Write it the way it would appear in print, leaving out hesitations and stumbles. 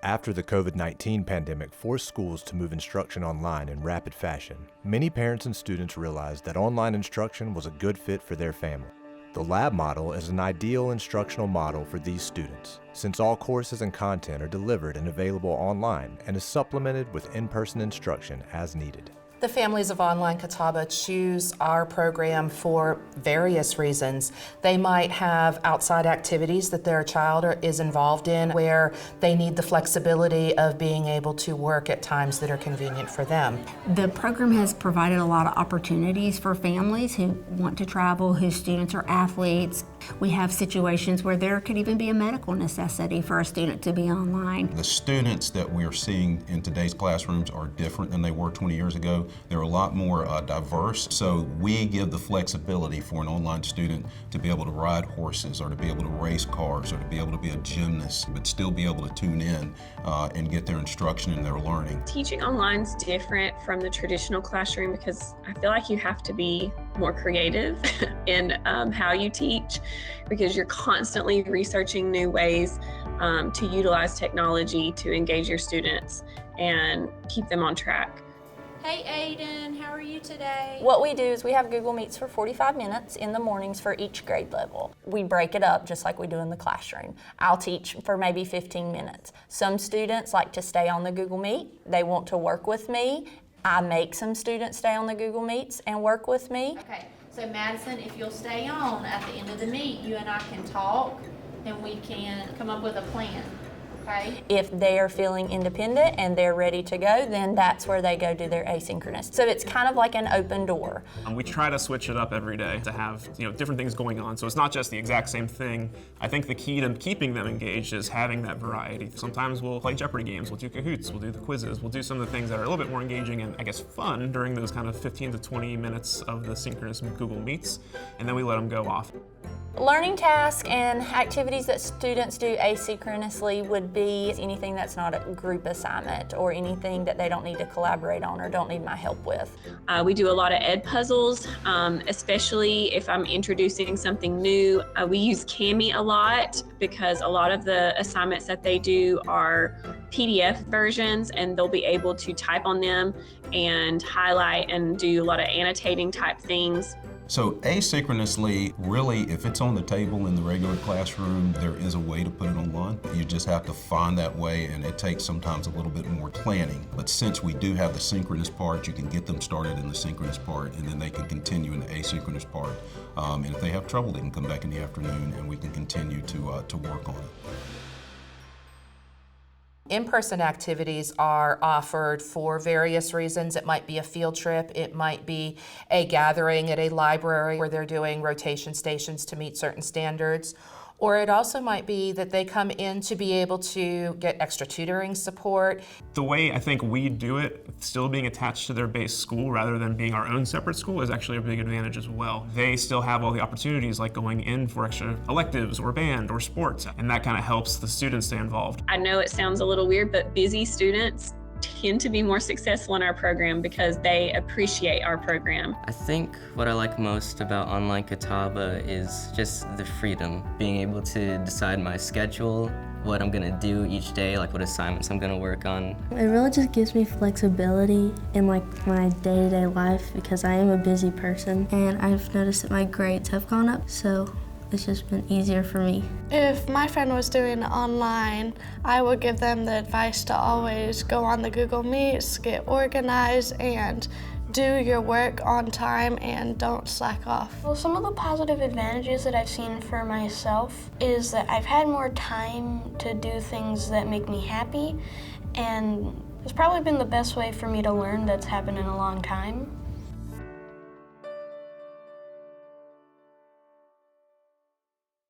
After the COVID-19 pandemic forced schools to move instruction online in rapid fashion, many parents and students realized that online instruction was a good fit for their family. The lab model is an ideal instructional model for these students, since all courses and content are delivered and available online and is supplemented with in-person instruction as needed. The families of Online Catawba choose our program for various reasons. They might have outside activities that their child is involved in where they need the flexibility of being able to work at times that are convenient for them. The program has provided a lot of opportunities for families who want to travel, whose students are athletes. We have situations where there could even be a medical necessity for a student to be online. The students that we are seeing in today's classrooms are different than they were 20 years ago. They're a lot more diverse, so we give the flexibility for an online student to be able to ride horses or to be able to race cars or to be able to be a gymnast, but still be able to tune in and get their instruction and their learning. Teaching online is different from the traditional classroom because I feel like you have to be more creative in how you teach, because you're constantly researching new ways to utilize technology to engage your students and keep them on track. Hey Aiden, how are you today? What we do is we have Google Meets for 45 minutes in the mornings for each grade level. We break it up just like we do in the classroom. I'll teach for maybe 15 minutes. Some students like to stay on the Google Meet. They want to work with me. I make some students stay on the Google Meets and work with me. Okay, so Madison, if you'll stay on at the end of the meet, you and I can talk and we can come up with a plan. Okay. If they are feeling independent and they're ready to go, then that's where they go do their asynchronous. So it's kind of like an open door. We try to switch it up every day to have different things going on. So it's not just the exact same thing. I think the key to keeping them engaged is having that variety. Sometimes we'll play Jeopardy games, we'll do Kahoots, we'll do the quizzes, we'll do some of the things that are a little bit more engaging and I guess fun during those kind of 15 to 20 minutes of the synchronous Google Meets, and then we let them go off. Learning tasks and activities that students do asynchronously would be anything that's not a group assignment or anything that they don't need to collaborate on or don't need my help with. We do a lot of ed puzzles, especially if I'm introducing something new. We use Kami a lot because a lot of the assignments that they do are PDF versions and they'll be able to type on them and highlight and do a lot of annotating type things. So asynchronously, really, if it's on the table in the regular classroom, there is a way to put it online. You just have to find that way, and it takes sometimes a little bit more planning. But since we do have the synchronous part, you can get them started in the synchronous part, and then they can continue in the asynchronous part. And if they have trouble, they can come back in the afternoon, and we can continue to work on it. In-person activities are offered for various reasons. It might be a field trip, it might be a gathering at a library where they're doing rotation stations to meet certain standards, or it also might be that they come in to be able to get extra tutoring support. The way I think we do it, still being attached to their base school rather than being our own separate school, is actually a big advantage as well. They still have all the opportunities like going in for extra electives or band or sports, and that kind of helps the students stay involved. I know it sounds a little weird, but busy students tend to be more successful in our program because they appreciate our program. I think what I like most about Online Catawba is just the freedom, being able to decide my schedule, what I'm gonna do each day, like what assignments I'm gonna work on. It really just gives me flexibility in my day-to-day life because I am a busy person and I've noticed that my grades have gone up, so it's just been easier for me. If my friend was doing it online, I would give them the advice to always go on the Google Meets, get organized, and do your work on time and don't slack off. Well, some of the positive advantages that I've seen for myself is that I've had more time to do things that make me happy, and it's probably been the best way for me to learn that's happened in a long time.